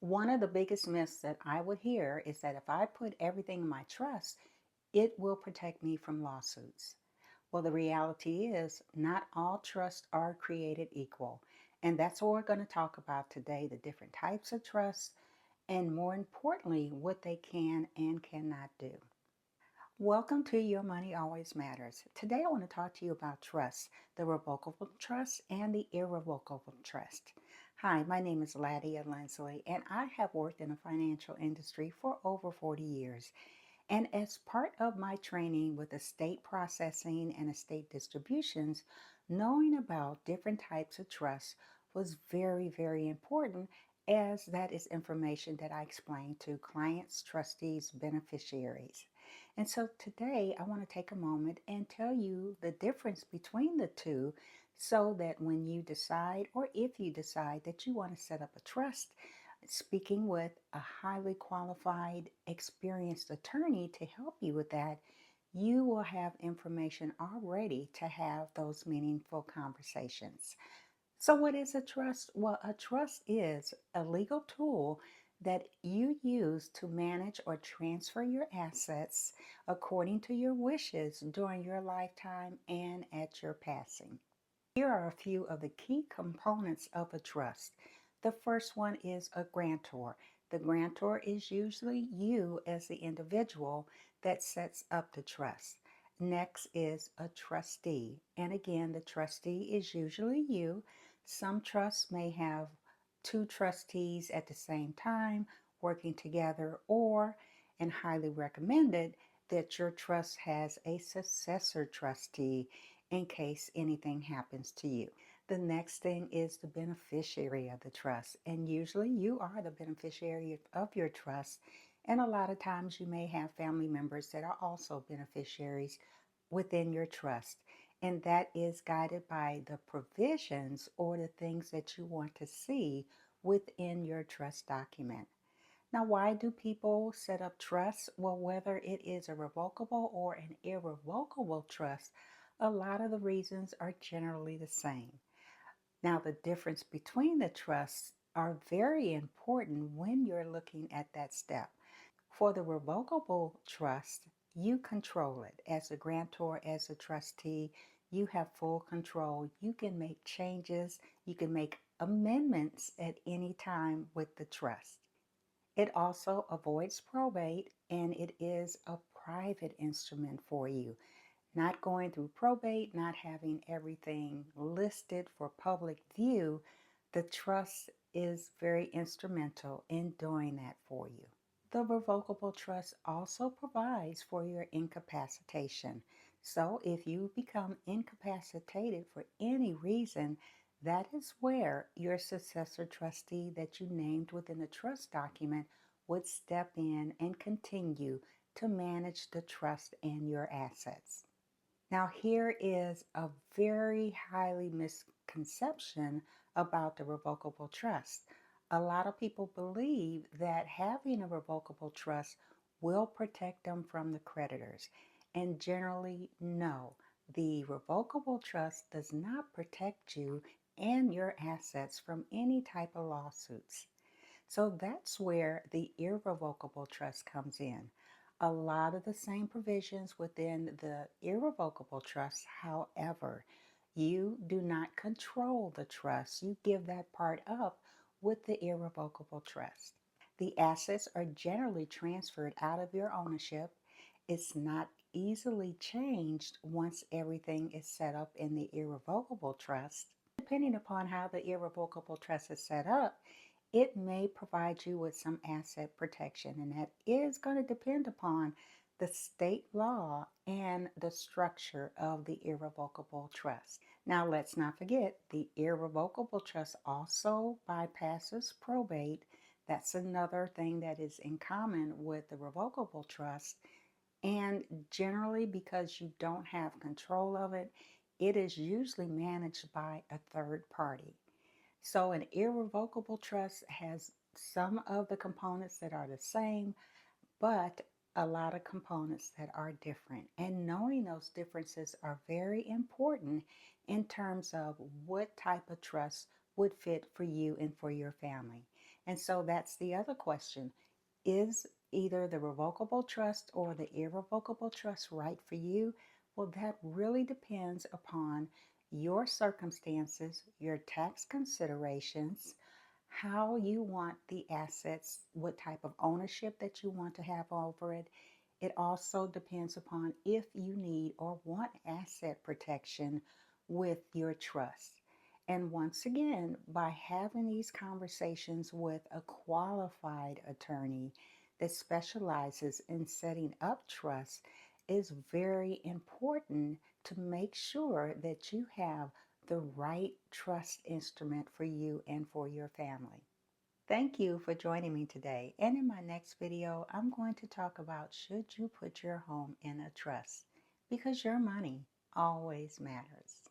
One of the biggest myths that I would hear is that if I put everything in my trust, it will protect me from lawsuits. Well, the reality is not all trusts are created equal. And that's what we're going to talk about today, the different types of trusts, and more importantly, what they can and cannot do. Welcome to Your Money Always Matters. Today I want to talk to you about trusts, the revocable trust and the irrevocable trust. Hi, my name is Laddie Lindsley, and I have worked in the financial industry for over 40 years. And as part of my training with estate processing and estate distributions, knowing about different types of trusts was very, very important, as that is information that I explain to clients, trustees, beneficiaries. And so today I want to take a moment and tell you the difference between the two so that when you decide, or if you decide that you want to set up a trust, speaking with a highly qualified, experienced attorney to help you with that, you will have information already to have those meaningful conversations. So, what is a trust? Well, a trust is a legal tool that you use to manage or transfer your assets according to your wishes during your lifetime and at your passing. Here are a few of the key components of a trust. The first one is a grantor. The grantor is usually you as the individual that sets up the trust. Next is a trustee. And again, the trustee is usually you. Some trusts may have two trustees at the same time working together, or, and highly recommended, that your trust has a successor trustee in case anything happens to you. The next thing is the beneficiary of the trust, and usually you are the beneficiary of your trust. And a lot of times you may have family members that are also beneficiaries within your trust, and that is guided by the provisions or the things that you want to see within your trust document. Now, why do people set up trusts? Well, whether it is a revocable or an irrevocable trust, a lot of the reasons are generally the same. Now, the difference between the trusts are very important when you're looking at that step. For the revocable trust, you control it. As a grantor, as a trustee, you have full control. You can make changes, you can make amendments at any time with the trust. It also avoids probate, and it is a private instrument for you. Not going through probate, not having everything listed for public view, the trust is very instrumental in doing that for you. The revocable trust also provides for your incapacitation. So if you become incapacitated for any reason, that is where your successor trustee that you named within the trust document would step in and continue to manage the trust and your assets. Now, here is a very highly misconception about the revocable trust. A lot of people believe that having a revocable trust will protect them from the creditors. And generally, no. The revocable trust does not protect you and your assets from any type of lawsuits. So that's where the irrevocable trust comes in. A lot of the same provisions within the irrevocable trust, however, you do not control the trust. You give that part up with the irrevocable trust. The assets are generally transferred out of your ownership. It's not easily changed once everything is set up in the irrevocable trust. Depending upon how the irrevocable trust is set up, it may provide you with some asset protection, and that is going to depend upon the state law and the structure of the irrevocable trust. Now, let's not forget the irrevocable trust also bypasses probate. That's another thing that is in common with the revocable trust. And generally, because you don't have control of it, it is usually managed by a third party. So an irrevocable trust has some of the components that are the same, but a lot of components that are different. And knowing those differences are very important in terms of what type of trust would fit for you and for your family. And so that's the other question. Is either the revocable trust or the irrevocable trust right for you? Well, that really depends upon your circumstances, your tax considerations, how you want the assets, what type of ownership that you want to have over it. It also depends upon if you need or want asset protection with your trust. And once again, by having these conversations with a qualified attorney that specializes in setting up trust is very important to make sure that you have the right trust instrument for you and for your family. Thank you for joining me today. And in my next video, I'm going to talk about should you put your home in a trust because your money always matters.